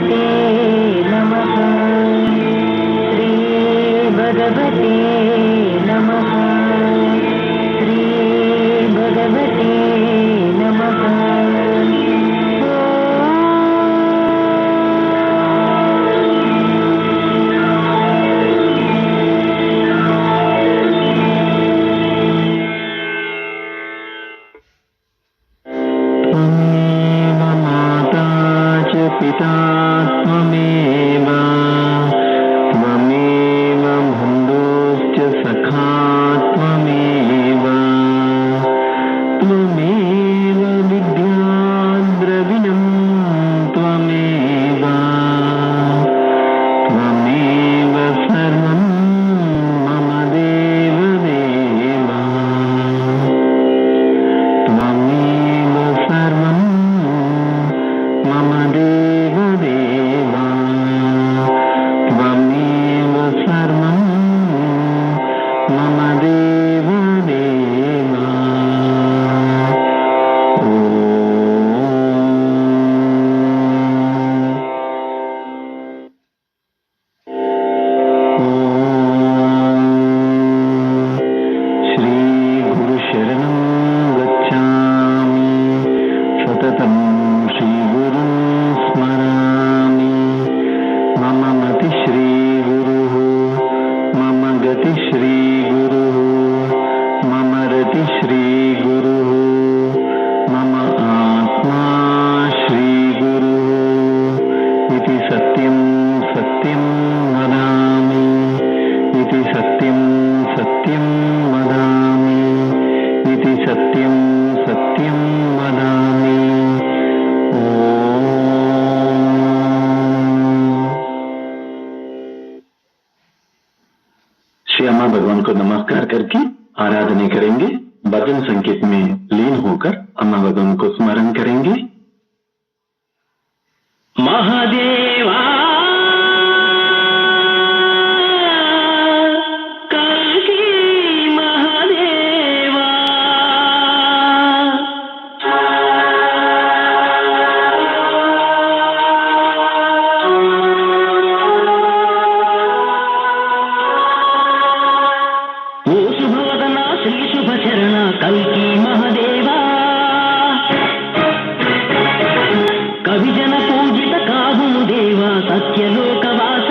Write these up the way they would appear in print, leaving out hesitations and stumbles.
भगवते नमः। श्री भगवते नमः। श्री भगवते नमः। पिता त्वमेव त्वमेव बन्धुश्च सखा त्वमेव त्वमेव विद्या द्रविणं त्वमेव त्वमेव सर्वं मम देवदेव त्वमेव सर्वं मम देवदेव त्वमेव सर्वं मम देवदेव। श्री गुरुशरणं गच्छामि सततं श्री गुरुं स्मरामि। मम मति श्री गुरुः मम गति श्री गुरुः मम रति श्री गुरुः मम आत्मा श्री गुरुः इति सत्यं सत्यं वदामि। इति सत्यं सत्यं वदामि। इति सत्यं सत्यं वदामि। श्री अम्मा भगवान को नमस्कार करके आराधना करेंगे। भजन संकेत में लीन होकर अम्मा भगवान को स्मरण करेंगे। महादेवा कल्की महादेवा ओ शुभवदना श्री शुभचरण कल्की महादेवा कविजन पूजित काहुनु देवा सत्यलोकवास।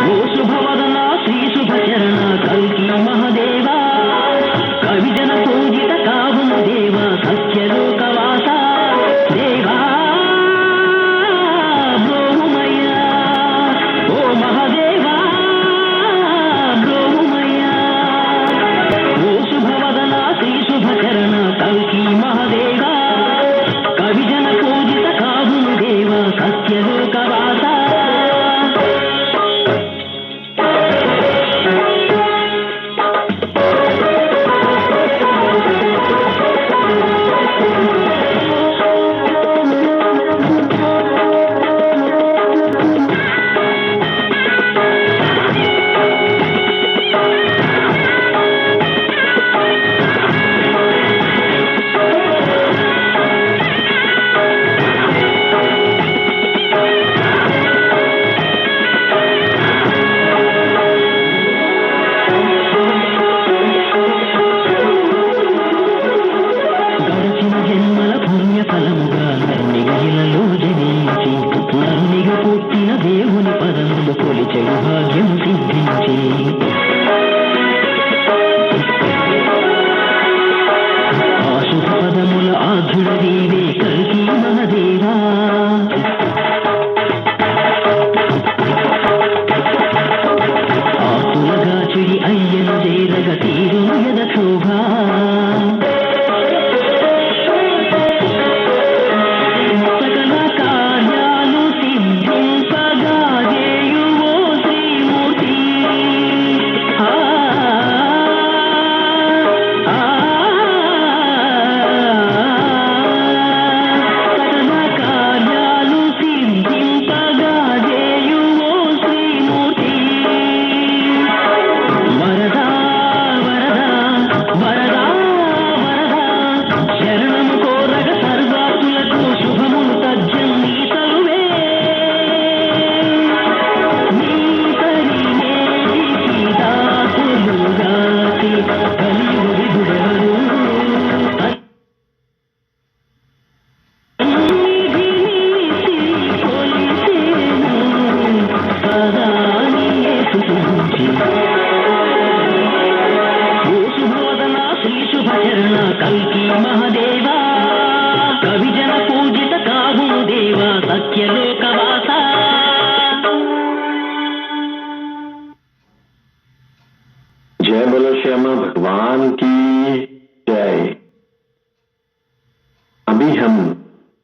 ओ शुभवदना श्री शुभचरण कल्की महादेवा कविजन पूजित काहुनु देवा सत्यलोकवास। देवा ब्रोहुमय्या ओ महादेवा ब्रोहुमय्या। ओ शुभवदना श्री शुभचरण कल्की महादेवा कविजन पूजित काहुनु देवा सत्यलोकवास।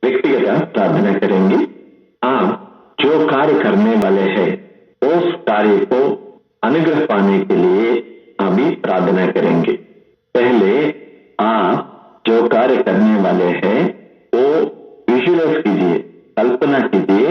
व्यक्तिगत प्रार्थना करेंगे। आप जो कार्य करने वाले हैं उस कार्य को अनुग्रह पाने के लिए अभी प्रार्थना करेंगे। पहले आप जो कार्य करने वाले हैं वो विजुअलाइज कीजिए, कल्पना कीजिए,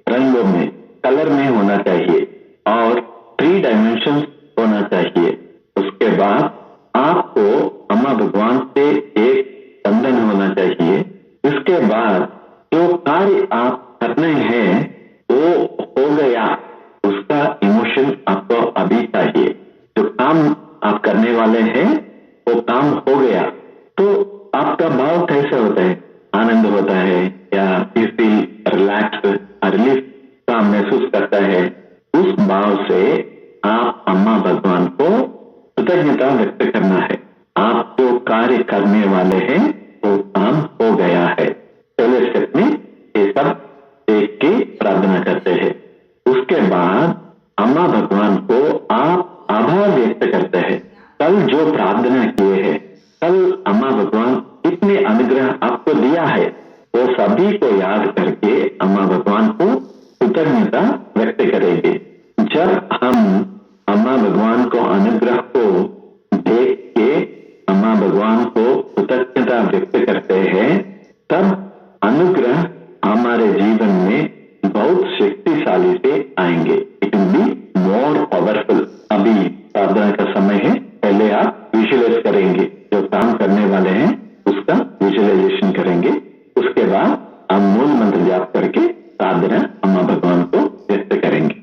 रंगों में, कलर में होना चाहिए और 3 डायमेंशन होना चाहिए। उसके बाद आपको अम्मा भगवान से एक बंधन होना चाहिए। इसके बाद जो कार्य आप करने हैं वो हो गया, उसका इमोशन आपको अभी चाहिए। जो काम आप करने वाले हैं वो काम हो गया तो आपका भाव कैसे होता है? आनंद होता है या फील रिलैक्स रिलीफ का महसूस करता है? उस भाव से आप अम्मा भगवान को कृतज्ञता व्यक्त करना है। आप जो कार्य करने वाले हैं वो काम हो गया है। पहले स्टेप में ये सब देख के प्रार्थना करते हैं। उसके बाद अम्मा भगवान को आप आभार व्यक्त करते हैं। कल जो प्रार्थना किए हैं, कल अम्मा भगवान कितने अनुग्रह आपको दिया है, वो सभी को याद करके अम्मा भगवान को कृतज्ञता व्यक्त करेंगे। जब हम अम्मा भगवान को अनुग्रह को देख के अम्मा भगवान को कृतज्ञता व्यक्त करते हैं, तब अनुग्रह हमारे जीवन में बहुत शक्तिशाली से आएंगे। It will be more powerful. अभी प्रार्थना का समय है, पहले आप विजुअलाइज करेंगे, जो काम करने वाले हैं उसका विजुअलाइजेशन करेंगे। उसके बाद हम मूल मंत्र जाप करके प्रार्थना अम्मा भगवान को व्यक्त करेंगे।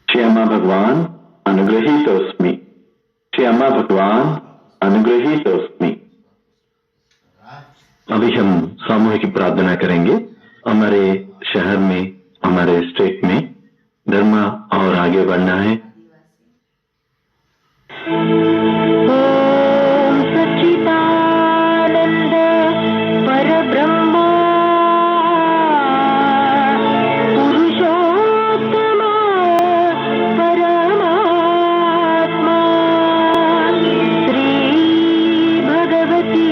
श्री अम्मा भगवान अनुग्रहीतोस्मि। श्री अम्मा भगवान अनुग्रहीतोस्मि। अभी हम सामूहिक प्रार्थना करेंगे। हमारे शहर में, हमारे स्टेट में धर्म और आगे बढ़ना है। ओम सच्चिदानंद परब्रह्म पुरुषोत्तम परमात्मा श्री भगवती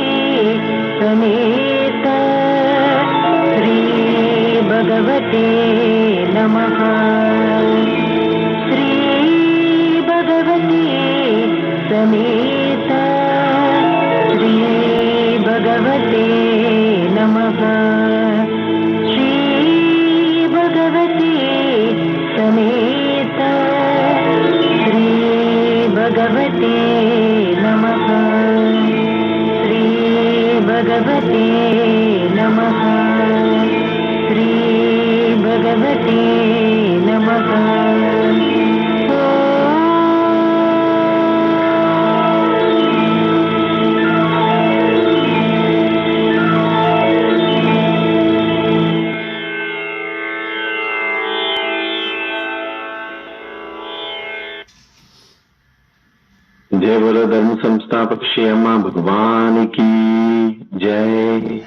समेत श्री भगवते नमः। श्री भगवती समेत श्री भगवते नमः। श्री भगवती समेत श्री भगवते नमः। भगवते नमः। जय बोलो धर्म संस्थापक श्री अम्मा भगवान की जय।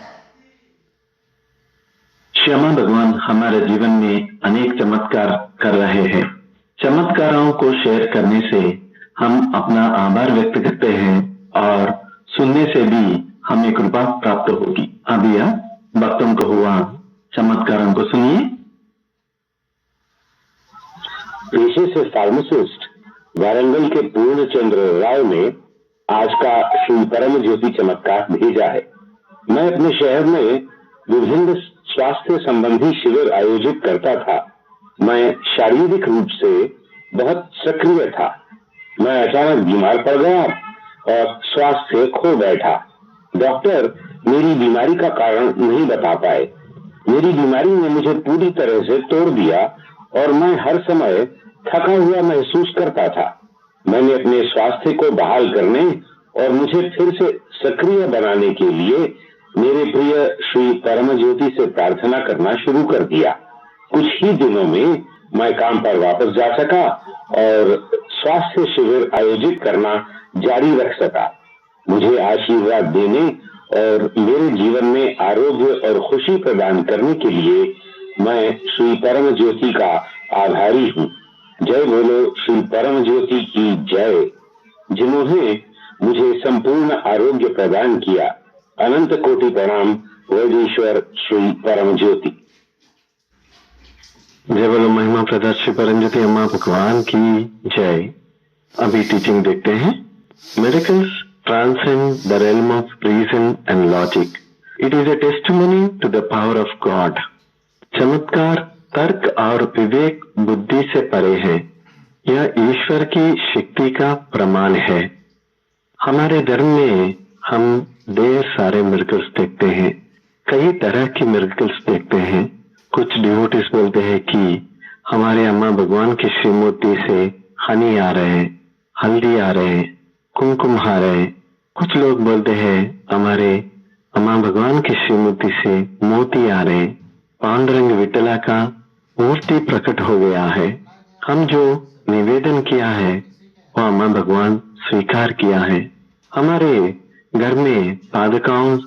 श्री अम्मा भगवान हमारे जीवन में अनेक चमत्कार कर रहे हैं। चमत्कारों को शेयर करने से हम अपना आभार व्यक्त करते हैं और सुनने से भी हमें कृपा प्राप्त होगी। अभी आप भक्तों को हुआ चमत्कारों को सुनिए। पेशे से फार्मासिस्ट वारंगल के पूर्णचंद्र राव ने आज का श्री परम ज्योति चमत्कार भेजा है। मैं अपने शहर में विभिन्न स्वास्थ्य संबंधी शिविर आयोजित करता था। मैं शारीरिक रूप से बहुत सक्रिय था। मैं अचानक बीमार पड़ गया और स्वास्थ्य खो बैठा। डॉक्टर मेरी बीमारी का कारण नहीं बता पाए। मेरी बीमारी ने मुझे पूरी तरह से तोड़ दिया और मैं हर समय थका हुआ महसूस करता था। मैंने अपने स्वास्थ्य को बहाल करने और मुझे फिर से सक्रिय बनाने के लिए मेरे प्रिय श्री परम ज्योति से प्रार्थना करना शुरू कर दिया। कुछ ही दिनों में मैं काम पर वापस जा सका और स्वास्थ्य शिविर आयोजित करना जारी रख सका। मुझे आशीर्वाद देने और मेरे जीवन में आरोग्य और खुशी प्रदान करने के लिए मैं श्री परम ज्योति का आभारी हूँ। जय बोलो श्री परम ज्योति की जय, जिन्होंने मुझे संपूर्ण आरोग्य प्रदान किया। अनंत कोटि प्रणाम वैदेश्वर श्री परम ज्योति। जय बोलो महिमा प्रदान श्री परम ज्योति अम्मा भगवान की जय। अभी टीचिंग देखते हैं। Miracles transcend the realm of reason and logic. It is a testimony to the power of God. चमत्कार तर्क और विवेक बुद्धि से परे है। यह ईश्वर की शक्ति का प्रमाण है। हमारे धर्म में हम ढेर सारे मिरेकल्स देखते हैं। कई तरह की मिरेकल्स देखते हैं। कुछ डिवोटीज बोलते हैं कि हमारे अम्मा भगवान की श्रीमूर्ति से हनी आ रहे हैं, हल्दी आ रहे हैं, कुमकुम आ रहे हैं। कुछ लोग बोलते हैं हमारे अम्मा भगवान की श्रीमूर्ति से मोती आ रहे हैं। पांडुरंग विठला का मूर्ति प्रकट हो गया है। हम जो निवेदन किया है वो अम्मा भगवान स्वीकार किया है। हमारे घर में पादुकाओं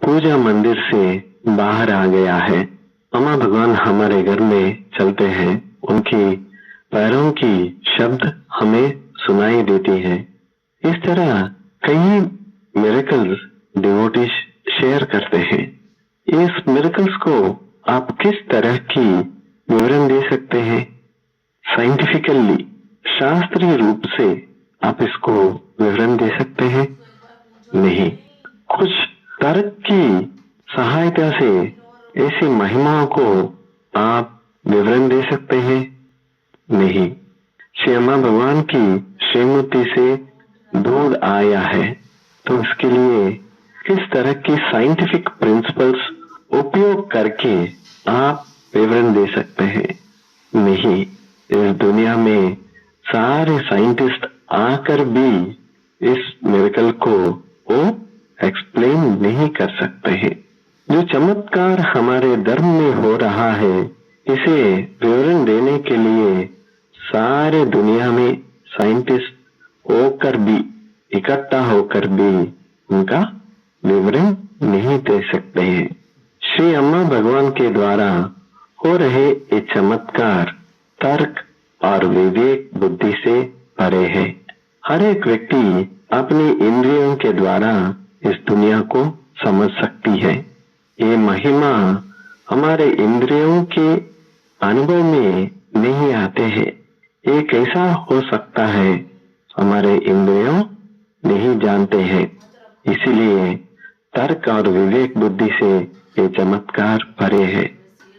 पूजा मंदिर से बाहर आ गया है। अम्मा भगवान हमारे घर में चलते हैं। उनकी पैरों की शब्द हमें सुनाई देती है। इस तरह कई मिरेकल्स डिवोटीज शेयर करते हैं। इस मिरेकल्स को आप किस तरह की विवरण दे सकते हैं? साइंटिफिकली, शास्त्रीय रूप से आप इसको विवरण दे सकते हैं? नहीं। कुछ तर्क की सहायता से ऐसी महिमाओं को आप विवरण दे सकते हैं? नहीं। श्री अम्मा भगवान की श्रीमूर्ति से दूध आया है तो इसके लिए किस तरह की साइंटिफिक प्रिंसिपल्स उपयोग करके आप विवरण दे सकते हैं? नहीं। इस दुनिया में सारे साइंटिस्ट आकर भी इस मिरेकल को वो एक्सप्लेन नहीं कर सकते हैं। जो चमत्कार हमारे धर्म में हो रहा है, इसे विवरण देने के लिए सारे दुनिया में साइंटिस्ट होकर भी, इकट्ठा होकर भी उनका विवरण नहीं दे सकते हैं। श्री अम्मा भगवान के द्वारा हो रहे ये चमत्कार तर्क और विवेक बुद्धि से परे है। हर एक व्यक्ति अपनी इंद्रियों के द्वारा इस दुनिया को समझ सकती है। ये महिमा हमारे इंद्रियों के अनुभव में नहीं आते हैं। ये कैसा हो सकता है, हमारे इंद्रियों नहीं जानते हैं। इसीलिए तर्क और विवेक बुद्धि से ये चमत्कार परे है।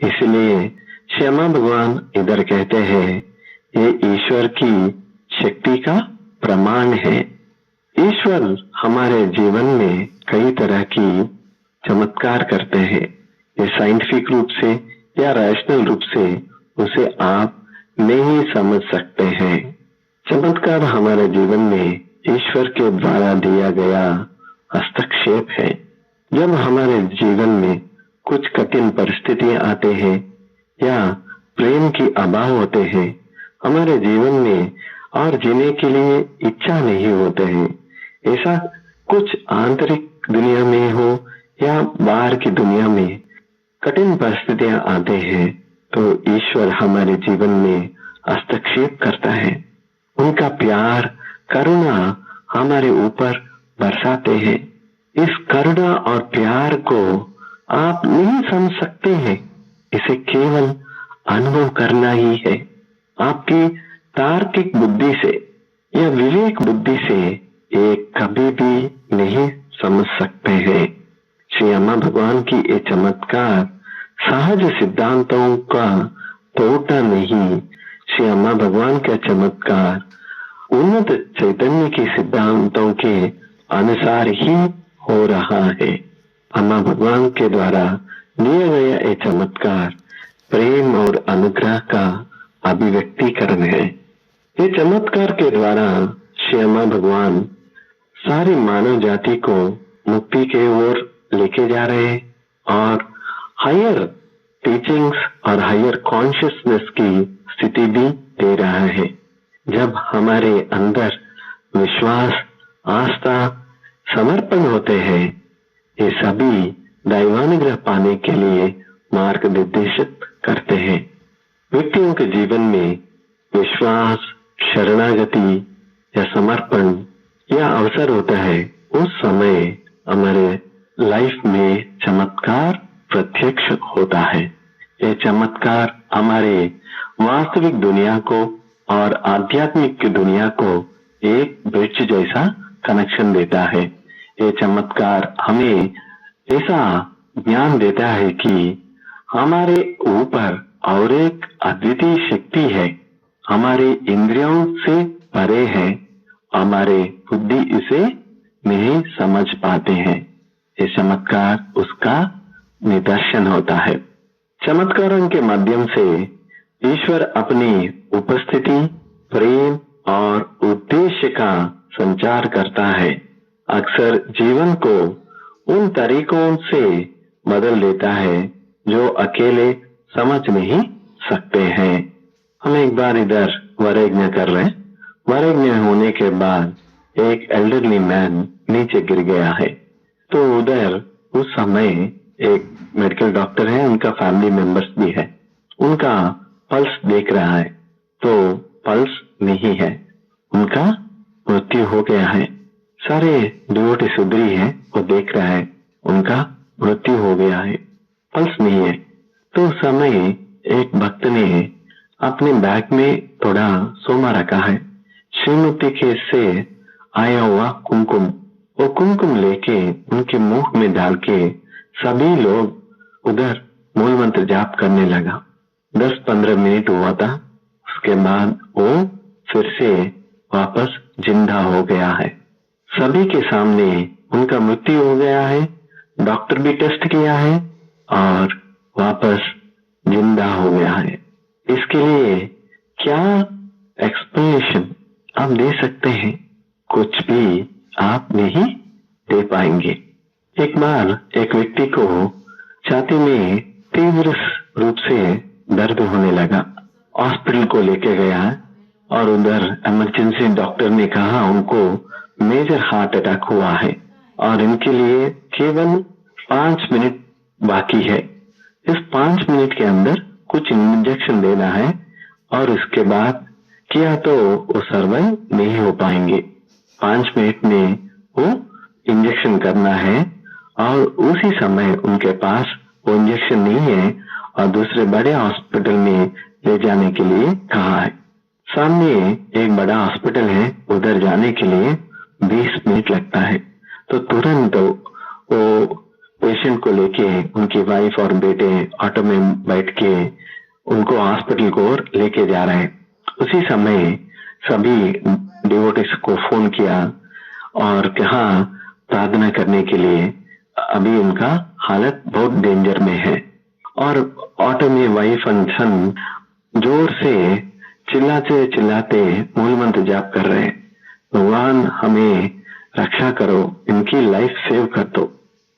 इसलिए श्यामा भगवान इधर कहते हैं ये ईश्वर की शक्ति का प्रमाण है। ईश्वर हमारे जीवन में कई तरह की चमत्कार करते हैं। ये साइंटिफिक रूप से या रैशनल रूप से उसे आप नहीं समझ सकते हैं। चमत्कार हमारे जीवन में ईश्वर के द्वारा दिया गया हस्तक्षेप है। जब हमारे जीवन में कुछ कठिन परिस्थितियां आते हैं या प्रेम की अभाव होते हैं, हमारे जीवन में और जीने के लिए इच्छा नहीं होते हैं, ऐसा कुछ आंतरिक दुनिया में हो या बाहर की दुनिया में कठिन परिस्थितियां आते हैं, तो ईश्वर हमारे जीवन में हस्तक्षेप करता है। उनका प्यार, करुणा हमारे ऊपर बरसाते हैं। इस करुणा और प्यार को आप नहीं समझ सकते हैं, इसे केवल अनुभव करना ही है। आपकी तार्किक बुद्धि से या विवेक बुद्धि से ये कभी भी नहीं समझ सकते हैं। श्री अम्मा भगवान की ये चमत्कार सहज सिद्धांतों का तोटा नहीं, श्री अम्मा भगवान का चमत्कार उन्नत चैतन्य के सिद्धांतों के अनुसार ही हो रहा है। अम्मा भगवान के द्वारा दिया गया ये चमत्कार प्रेम और अनुग्रह का अभिव्यक्तिकरण है। ये चमत्कार के द्वारा श्री अम्मा भगवान सारी मानव जाति को मुक्ति के ओर लेके जा रहे हैं और हायर टीचिंग्स और हायर कॉन्शियसनेस की स्थिति भी दे रहा है। जब हमारे अंदर विश्वास, आस्था, समर्पण होते हैं, ये सभी दैवानुग्रह पाने के लिए मार्ग निर्देशित करते हैं। व्यक्तियों के जीवन में विश्वास, शरणागति या समर्पण या अवसर होता है, उस समय हमारे लाइफ में चमत्कार प्रत्यक्ष होता है। ये चमत्कार हमारे वास्तविक दुनिया को और आध्यात्मिक दुनिया को एक ब्रिज जैसा कनेक्शन देता है। ये चमत्कार हमें ऐसा ज्ञान देता है कि हमारे ऊपर और एक अद्वितीय शक्ति है, हमारे इंद्रियों से परे है, हमारे बुद्धि इसे नहीं समझ पाते हैं। ये चमत्कार उसका निदर्शन होता है। चमत्कारों के माध्यम से ईश्वर अपनी उपस्थिति, प्रेम और उद्देश्य का संचार करता है। अक्सर जीवन को उन तरीकों से बदल देता है जो अकेले समझ नहीं सकते हैं। हम एक बार इधर वरयज्ञ कर रहे हैं। वरयज्ञ होने के बाद एक एल्डरली मैन नीचे गिर गया है, तो उधर उस समय एक मेडिकल डॉक्टर है, उनका फैमिली मेंबर्स भी है, उनका पल्स देख रहा है, तो पल्स नहीं है, उनका मृत्यु हो गया है। सारे डिवोटी सुधरी है, वो देख रहा है, उनका मृत्यु हो गया है, पल्स नहीं है। तो उस समय एक भक्त ने अपने बैग में थोड़ा सोना रखा है, श्रीमती के से आया हुआ कुमकुम, वो कुमकुम लेके उनके मुंह में डाल के सभी लोग उधर मूल मंत्र जाप करने लगा। 10-15 मिनट हुआ था, उसके बाद वो फिर से वापस जिंदा हो गया है। सभी के सामने उनका मृत्यु हो गया है, डॉक्टर भी टेस्ट किया है और वापस जिंदा हो गया है। इसके लिए क्या एक्सप्लेनेशन आप दे सकते हैं? कुछ भी आप नहीं दे पाएंगे। एक बार एक व्यक्ति को छाती में तीव्र रूप से दर्द होने लगा, हॉस्पिटल को लेके गया और उधर इमरजेंसी डॉक्टर ने कहा उनको मेजर हार्ट अटैक हुआ है और इनके लिए केवल 5 मिनट बाकी है। इस 5 मिनट के अंदर कुछ इंजेक्शन देना है और इसके बाद किया तो वो सर्वाइव नहीं हो पाएंगे। 5 मिनट में वो इंजेक्शन करना है और उसी समय उनके पास वो इंजेक्शन नहीं है और दूसरे बड़े हॉस्पिटल में ले जाने के लिए कहा है। सामने एक बड़ा हॉस्पिटल है, उधर जाने के लिए 20 मिनट लगता है। तो तुरंत वो पेशेंट को लेके उनकी वाइफ और बेटे ऑटो में बैठ के उनको हॉस्पिटल को लेके जा रहे हैं। उसी समय सभी डिवोटीज को फोन किया और कहा प्रार्थना करने के लिए, अभी उनका हालत बहुत डेंजर में है। और ऑटो में वाइफ एंड सन जोर से चिल्लाते चिल्लाते मूल मंत्र जाप कर रहे हैं, भगवान हमें रक्षा करो, इनकी लाइफ सेव कर दो।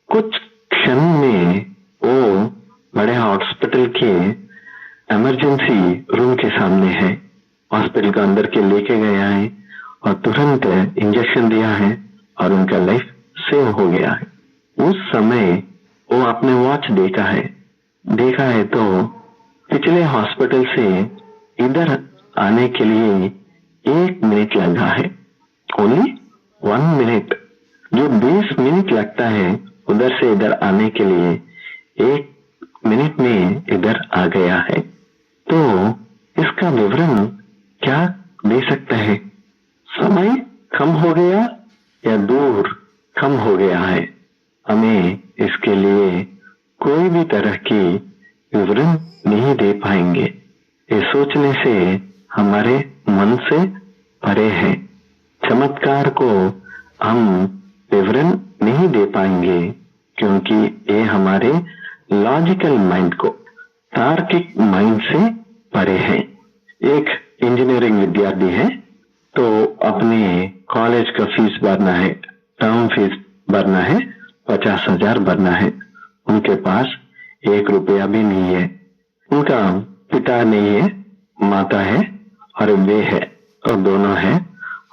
कुछ क्षण में वो बड़े हॉस्पिटल के इमरजेंसी रूम के सामने है। हॉस्पिटल के अंदर के लेके गया है और तुरंत इंजेक्शन दिया है और उनका लाइफ सेव हो गया है। उस समय वो आपने वॉच देखा है तो पिछले हॉस्पिटल से इधर आने के लिए 1 मिनट लगा है, ओनली 1 मिनट। जो 20 मिनट लगता है उधर से इधर आने के लिए 1 मिनट में इधर आ गया है। तो इसका विवरण क्या दे सकता है? समय कम हो गया या दूर कम हो गया है? हमें इसके लिए कोई भी तरह की विवरण नहीं दे पाएंगे। ये सोचने से हमारे मन से परे है। चमत्कार को हम विवरण नहीं दे पाएंगे क्योंकि ये हमारे लॉजिकल माइंड को, तार्किक माइंड से परे है। एक इंजीनियरिंग विद्यार्थी है तो अपने कॉलेज का फीस भरना है, टर्म फीस भरना है, 50,000 भरना है। उनके पास 1 रुपया भी नहीं है। उनका पिता नहीं है, माता है और वे है और दोनों है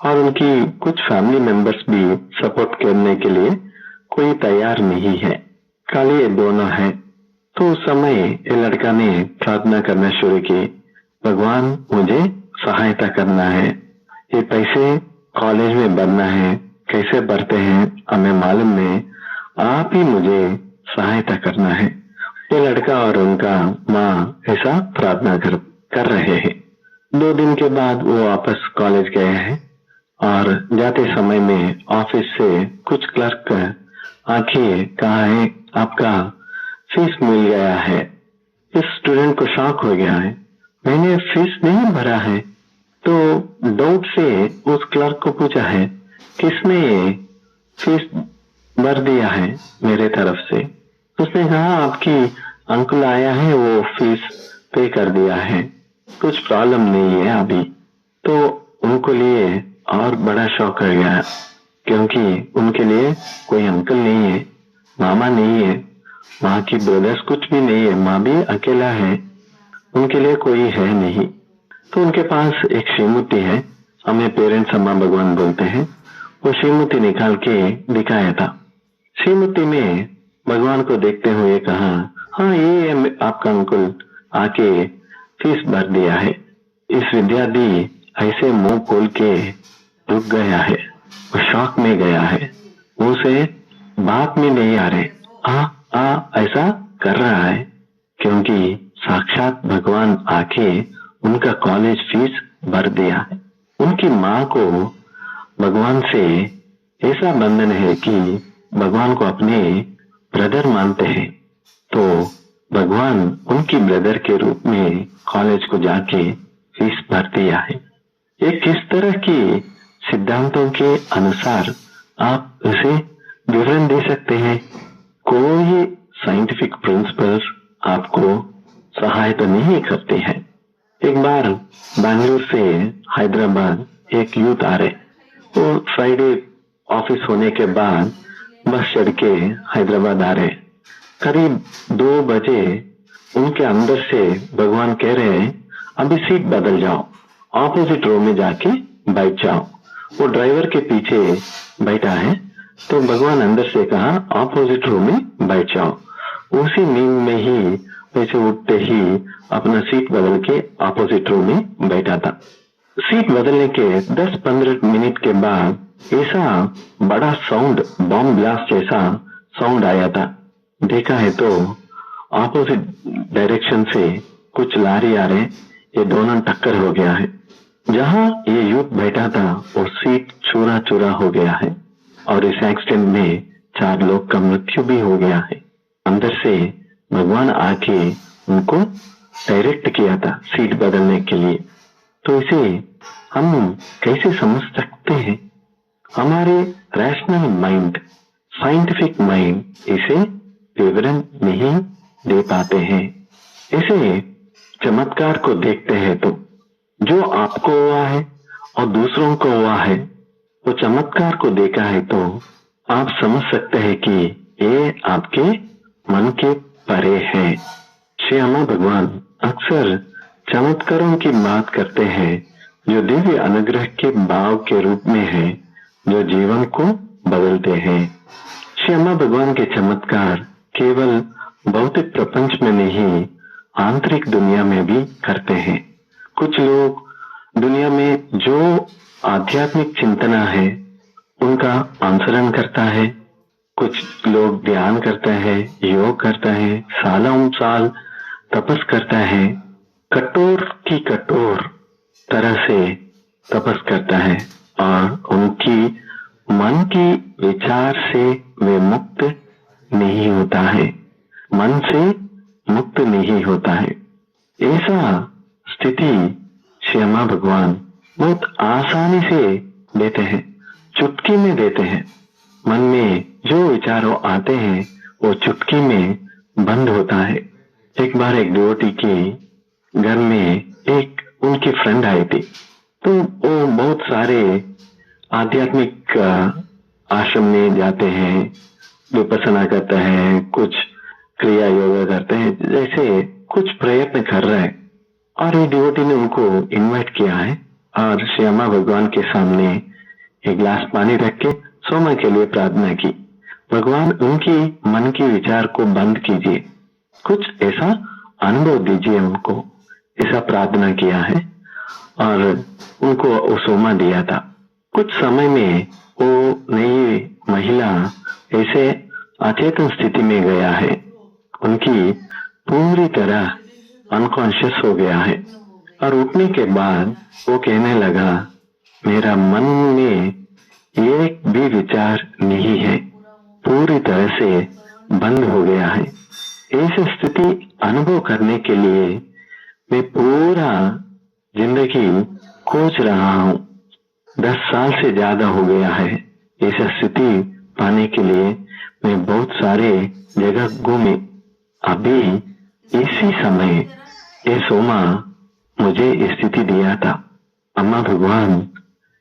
और उनकी कुछ फैमिली मेंबर्स भी सपोर्ट करने के लिए कोई तैयार नहीं है, खाली ये दोनों है। तो उस समय ये लड़का ने प्रार्थना करना शुरू की, भगवान मुझे सहायता करना है, ये पैसे कॉलेज में भरना है, कैसे भरते हैं हमें मालूम नहीं, आप ही मुझे सहायता करना है। ये लड़का और उनका माँ ऐसा प्रार्थना कर रहे हैं। 2 दिन के बाद वो वापस कॉलेज गए हैं और जाते समय में ऑफिस से कुछ क्लर्क आके कहा है आपका फीस मिल गया है। इस स्टूडेंट को शॉक हो गया है, मैंने फीस नहीं भरा है। तो डाउट से उस क्लर्क को पूछा है किसने फीस भर दिया है मेरे तरफ से? उसने कहा आपकी अंकल आया है, वो फीस पे कर दिया है, कुछ प्रॉब्लम नहीं है अभी। तो उनको लिए और बड़ा शौक हो गया क्योंकि उनके लिए कोई अंकल नहीं है, मामा नहीं है, माँ की ब्रदर्स कुछ भी नहीं है, माँ भी अकेला है, उनके लिए कोई है नहीं। तो उनके पास एक श्रीमूर्ति है, हमें पेरेंट्स अम्मा भगवान बोलते हैं, वो श्रीमूर्ति निकाल के दिखाया था। श्रीमूर्ति में भगवान को देखते हुए कहा हाँ ये आपका अंकुल आके फीस भर दिया है। इस विद्यार्थी ऐसे मुंह खोल के रुक गया है, वो शॉक में गया है, उसे बात में नहीं आ रहे, ऐसा कर रहा है क्योंकि साक्षात भगवान आके उनका कॉलेज फीस भर दिया है। उनकी माँ को भगवान से ऐसा बंधन है कि भगवान को अपने ब्रदर मानते हैं, तो भगवान उनकी ब्रदर के रूप में कॉलेज को जाके फीस भर दिया है। ये किस तरह की सिद्धांतों के अनुसार आप इसे विवरण दे सकते हैं? कोई साइंटिफिक प्रिंसिपल्स आपको सहायता नहीं करते हैं। एक बार बैंगलोर से हैदराबाद एक यूथ आ रहे, वो फ्राइडे ऑफिस होने के बाद बस चढ़ के हैदराबाद आ रहे। करीब 2 बजे उनके अंदर से भगवान कह रहे हैं अभी सीट बदल जाओ, ऑपोजिट रो में जाके बैठ जाओ। वो ड्राइवर के पीछे बैठा है तो भगवान अंदर से कहा ऑपोजिट रो में बैठ जाओ। उसी नींद में ही वैसे उठते ही अपना सीट बदल के ऑपोजिट रो में बैठा था। सीट बदलने के 10-15 मिनट के बाद ऐसा बड़ा साउंड, बॉम्ब ब्लास्ट जैसा साउंड आया था। देखा है तो ऑपोजिट डायरेक्शन से कुछ लारी आ रहे, ये दोनों टक्कर हो गया है। जहां ये यूथ बैठा था वो सीट चूरा चूरा हो गया है और इस एक्सीडेंट में 4 लोग का मृत्यु भी हो गया है। अंदर से भगवान आके उनको डायरेक्ट किया था सीट बदलने के लिए। तो इसे हम कैसे समझ सकते हैं? हमारे रैशनल माइंड, साइंटिफिक माइंड इसे विवरण नहीं दे पाते हैं। इसे चमत्कार को देखते हैं तो जो आपको हुआ है और दूसरों को हुआ है, वो चमत्कार को देखा है तो आप समझ सकते हैं कि ये आपके मन के परे है। श्री अम्मा भगवान अक्सर चमत्कारों की बात करते हैं जो दिव्य अनुग्रह के भाव के रूप में है, जो जीवन को बदलते हैं। श्री अम्मा भगवान के चमत्कार केवल भौतिक प्रपंच में नहीं, आंतरिक दुनिया में भी करते हैं। कुछ लोग दुनिया में जो आध्यात्मिक चिंतना है उनका अनुसरण करता है, कुछ लोग ध्यान करता है, योग करता है, सालों साल तपस करता है, कठोर की कठोर तरह से तपस करता है और उनकी मन की विचार से वे मुक्त नहीं होता है, मन से मुक्त नहीं होता है। ऐसा स्थिति श्री अम्मा भगवान बहुत आसानी से देते हैं, चुटकी में देते हैं। मन में जो विचारों आते हैं वो चुटकी में बंद होता है। एक बार एक डिवोटी के घर में एक उनकी फ्रेंड आई थी, तो वो बहुत सारे आध्यात्मिक आश्रम में जाते हैं, विपස්සना करते हैं, कुछ क्रिया योगा करते हैं, जैसे कुछ प्रयत्न कर रहे हैं। और ये डिवोटी ने उनको इनवाइट किया है और श्री अम्मा भगवान के सामने एक गिलास पानी रख के सोने के लिए प्रार्थना की, भगवान उनकी मन की विचार को बंद कीजिए, कुछ ऐसा अनुभव दीजिए उनको, ऐसा प्रार्थना किया है और उनको वो सोमा दिया था। कुछ समय में वो नई महिला ऐसे अचेतन स्थिति में गया है, उनकी पूरी तरह अनकॉन्शियस हो गया है और उठने के बाद वो कहने लगा, मेरा मन में एक भी विचार नहीं है, पूरी तरह से बंद हो गया है। ऐसी स्थिति अनुभव करने के लिए मैं पूरा जिंदगी खोज रहा हूँ, 10 साल से ज्यादा हो गया है। ऐसी स्थिति पाने के लिए मैं बहुत सारे जगह घूमे, अभी इसी समय ये सोमा मुझे स्थिति दिया था। अम्मा भगवान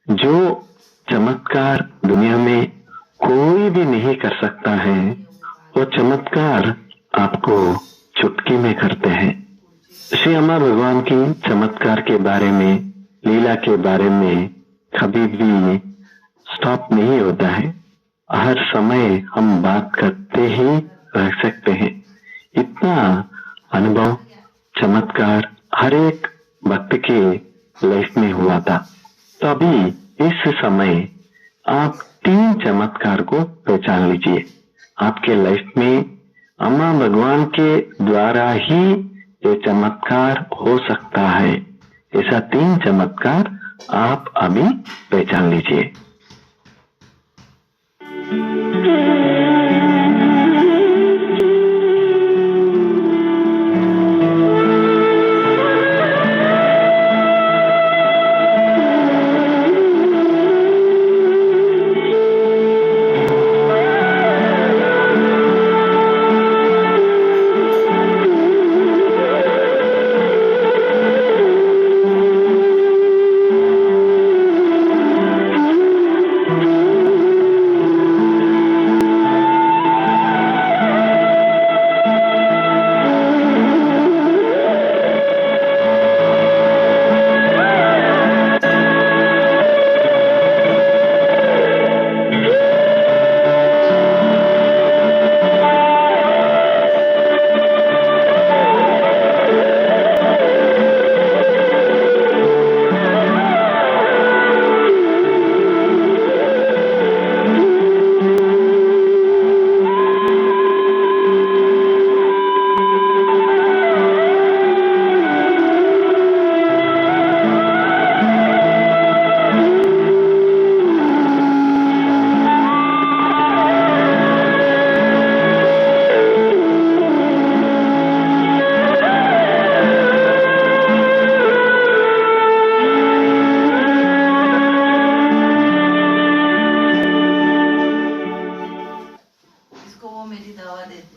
जो चमत्कार दुनिया में कोई भी नहीं कर सकता है, वो चमत्कार आपको चुटकी में करते हैं। श्री अम्मा भगवान की चमत्कार के बारे में, लीला के बारे में कभी भी स्टॉप नहीं होता है, हर समय हम बात करते ही रह सकते हैं। इतना अनुभव चमत्कार हर एक भक्त के लाइफ में हुआ था। तो अभी इस समय आप 3 चमत्कार को पहचान लीजिए। आपके लाइफ में अम्मा भगवान के द्वारा ही ये चमत्कार हो सकता है। ऐसा 3 चमत्कार आप अभी पहचान लीजिए।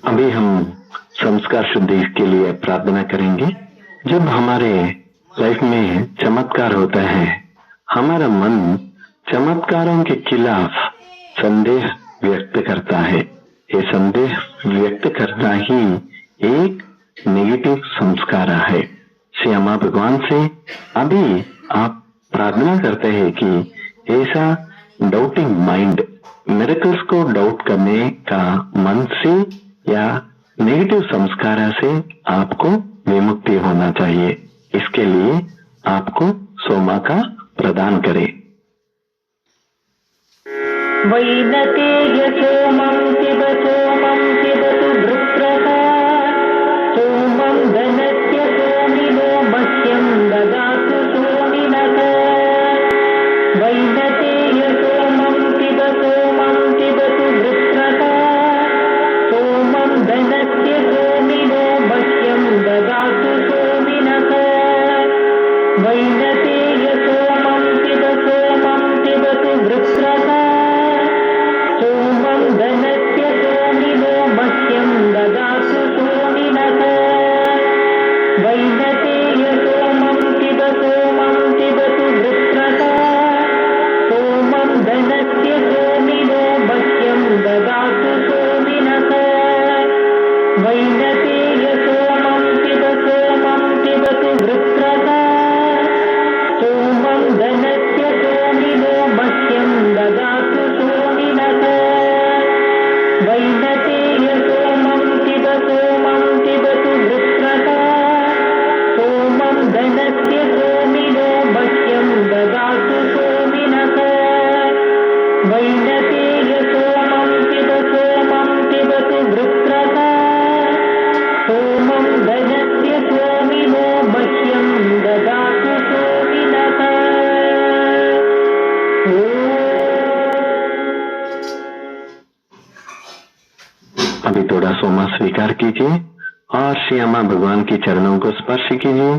अभी हम संस्कार शुद्धि के लिए प्रार्थना करेंगे। जब हमारे लाइफ में चमत्कार होता है, हमारा मन चमत्कारों के खिलाफ संदेश व्यक्त करता है। ये संदेश व्यक्त करना ही एक नेगेटिव संस्कार है। श्यामा भगवान से अभी आप प्रार्थना करते हैं कि ऐसा डाउटिंग माइंड, मिरेकल्स को डाउट करने का मन से या नेगेटिव संस्कार से आपको विमुक्ति होना चाहिए। इसके लिए आपको सोमा का प्रदान करें। वैनतेय सोमं पिबतु वृत्रः सोमं धनस्य सोमिनो मह्यं ददातु सोमिनः। वैनतेय सोमं पिबतु वृत्रः सोमं धनस्य सोमिनो मह्यं ददातु सोमिनः। वैनतेय सोमं पिबतु वृत्रः सोमं धनस्य सोमिनो मह्यं ददातु सोमिनः। वैनतेय सोमं पिबतु वृत्रः सोमं धनस्य सोमिनो मह्यं ददातु सोमिनः। वैनतेय सोमं पिबतु वृत्रः सोमं धनस्य सोमिनो मह्यं ददातु सोमिनः। वैनतेय सोमं पिबतु वृत्रः सोमं धनस्य सोमिनो मह्यं ददातु सोमिनः। वैनतेय सोमं पिबतु वृत्रः सोमं धनस्य सोमिनो मह्यं ददातु सोमिनः। अभी थोड़ा सोमा स्वीकार कीजिए और श्यामा भगवान के चरणों को स्पर्श कीजिए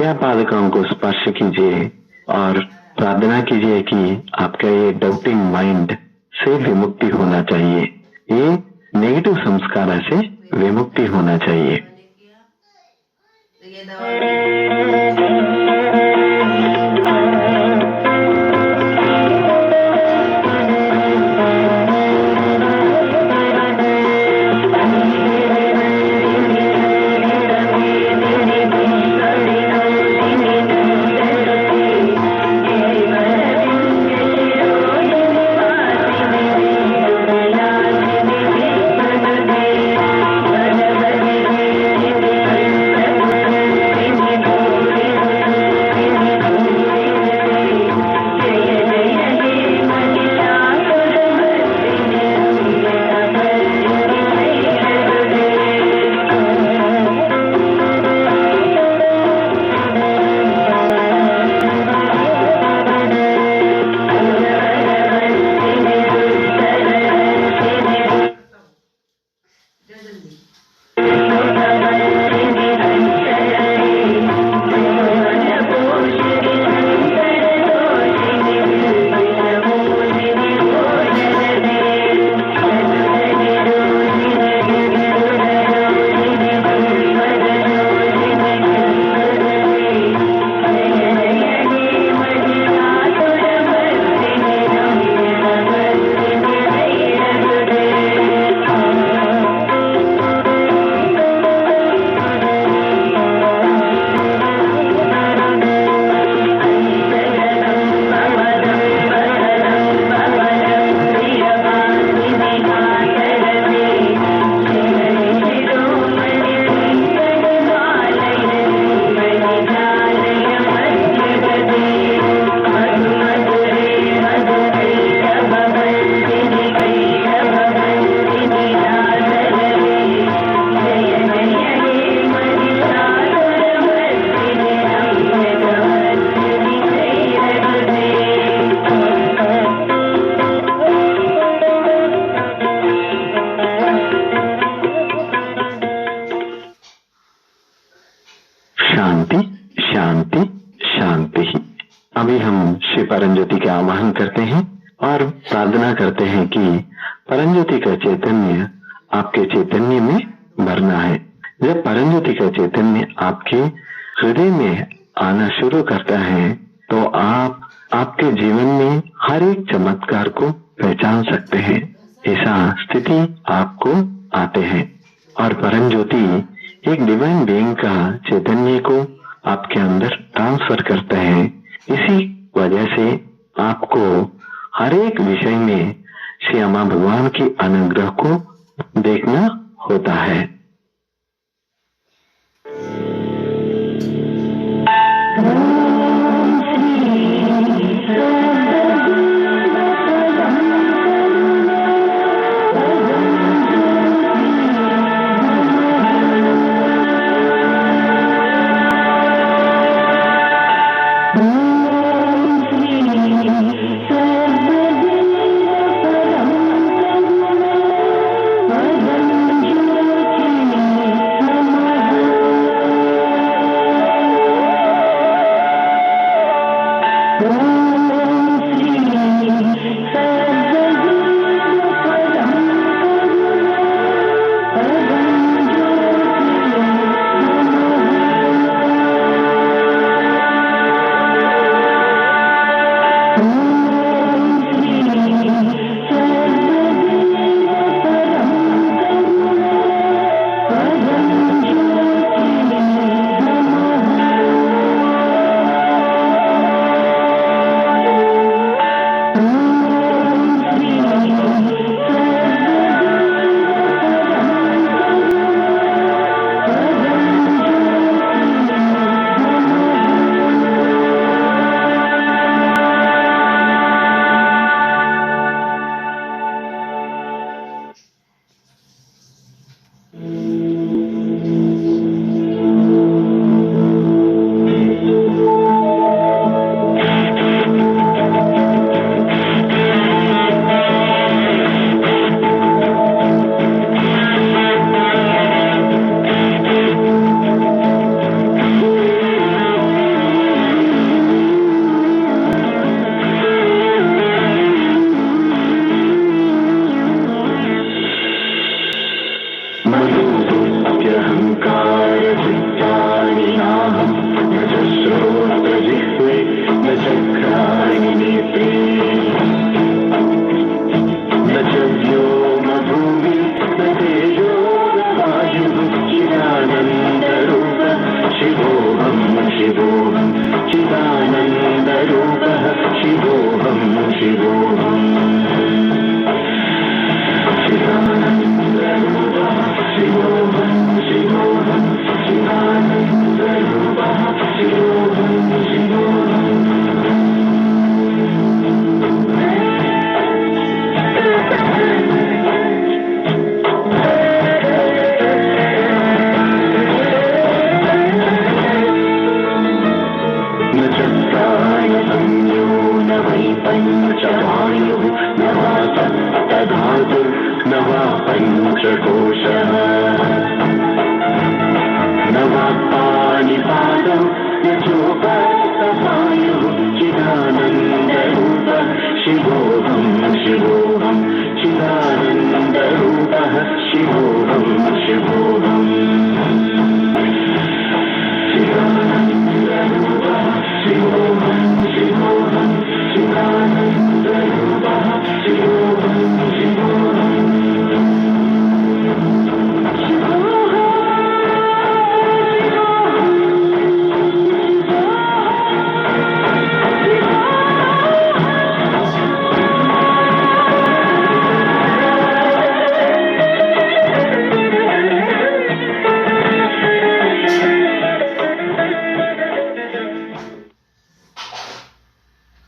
या पादुकाओं को स्पर्श कीजिए और प्रार्थना कीजिए कि आपका ये डाउटिंग माइंड से विमुक्ति होना चाहिए, ये नेगेटिव संस्कार से विमुक्ति होना चाहिए। शांति शांति शांति। अभी हम श्री परमज्योति का आवाहन करते हैं और प्रार्थना करते हैं कि परमज्योति का चैतन्य आपके चैतन्य में भरना है। जब परमज्योति का चैतन्य आपके हृदय में आना शुरू करता है तो आप आपके जीवन में हर एक चमत्कार को पहचान सकते हैं। ऐसा स्थिति आपको आते हैं और परम ज्योति एक डिवाइन बीइंग का चैतन्य को आपके अंदर ट्रांसफर करता है। इसी वजह से आपको हर एक विषय में श्री अम्मा भगवान की अनुग्रह को देखना होता है।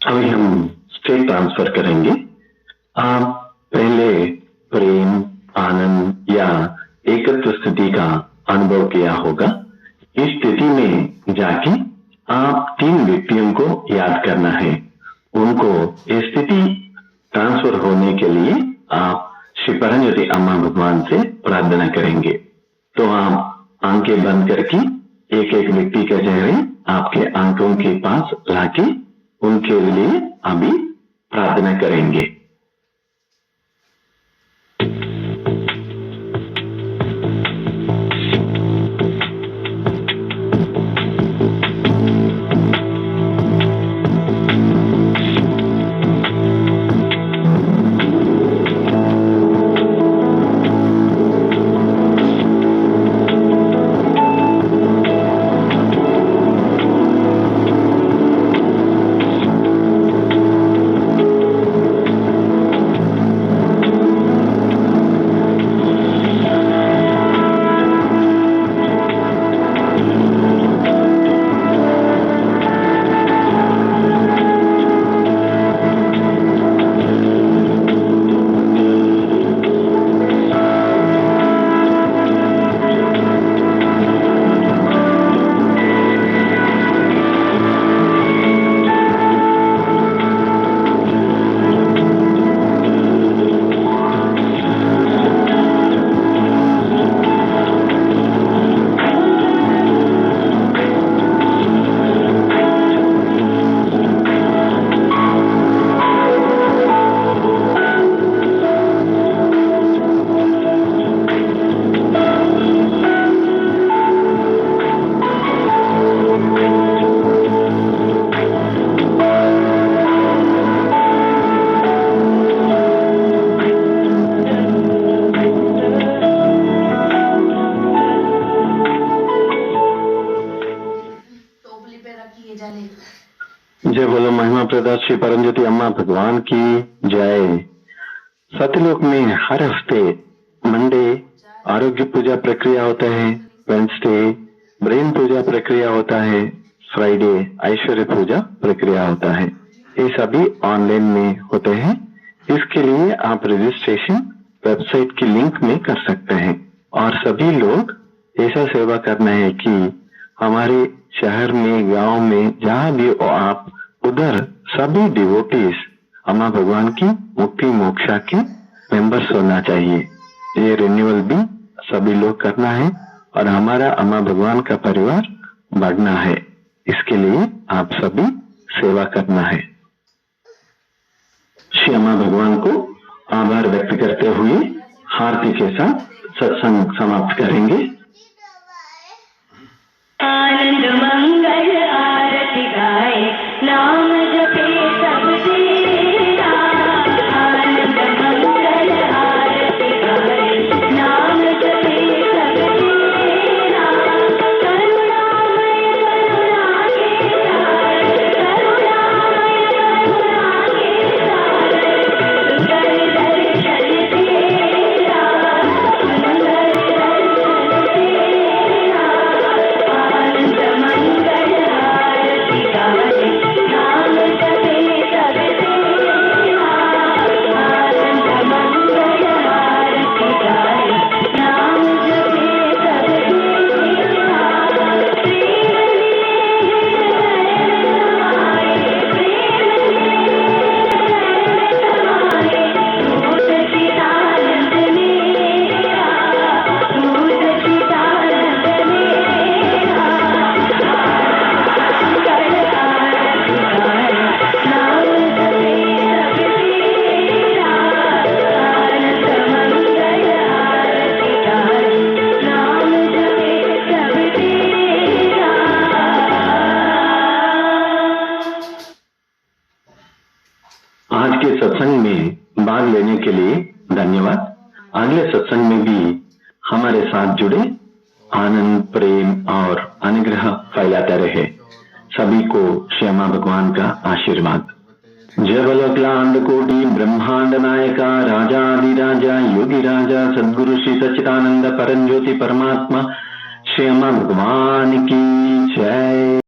अभी हम स्टेट ट्रांसफर करेंगे। आप पहले प्रेम, आनंद या एकत्व स्थिति का अनुभव किया होगा। इस स्थिति में जाके आप 3 व्यक्तियों को याद करना है। उनको इस स्थिति ट्रांसफर होने के लिए आप श्री परमज्योति अम्मा भगवान से प्रार्थना करेंगे। तो आप आंखें बंद करके एक एक व्यक्ति के चेहरे आपके आंखों के पास लाके उनके लिए अभी प्रार्थना करेंगे। प्रदा श्री परमज्योति अम्मा भगवान की जय। सत्यलोक में हर हफ्ते मंडे आरोग्य पूजा प्रक्रिया होता है, वेंसडे ब्रेन पूजा प्रक्रिया होता है, फ्राइडे ऐश्वर्य पूजा प्रक्रिया होता है। ये सभी ऑनलाइन में होते हैं। इसके लिए आप रजिस्ट्रेशन वेबसाइट की लिंक में कर सकते हैं। और सभी लोग ऐसा सेवा करना है कि हमारे शहर में, गांव में, जहां भी हो आप, उधर सभी डिवोटीज अम्मा भगवान की मुक्ति मोक्षा के मेंबर्स होना चाहिए। ये रिन्यूअल भी सभी लोग करना है और हमारा अम्मा भगवान का परिवार बढ़ना है। इसके लिए आप सभी सेवा करना है। श्री अम्मा भगवान को आभार व्यक्त करते हुए आरती के साथ सत्संग समाप्त करेंगे। आनंद मंगल आरती गाए, नाम जपे सब तेरा। आनंद मंगल आरती गाए, नाम जपे सब तेरा। करुणामय करुणा के सार, करुणामय करुणा के सार। सुंदर दर्शन तेरा, सुंदर दर्शन तेरा। आनंद मंगल आरती गाए, नाम जपे सब तेरा। आनंद मंगल आरती गाए, नाम जपे सब तेरा। प्रेम दूत चिदानंद मेरा, दूत चिदानंद मेरा। मंगल आरती गाए, नाम जपे सब तेरा। आनंद मंगल आरती गाए, नाम जपे सब तेरा। आज के सत्संग में भाग लेने के लिए धन्यवाद। अगले सत्संग में भी हमारे साथ जुड़े, आनंद, प्रेम और अनुग्रह फैलाते रहे। सभी को श्री अम्मा भगवान का आशीर्वाद। जय बोलो अखिलांड कोटि ब्रह्मांड नायका राजाधिराजा योगी राजा सद्गुरु श्री सच्चिदानंद परम ज्योति परमात्मा श्री अम्मा भगवान की जय।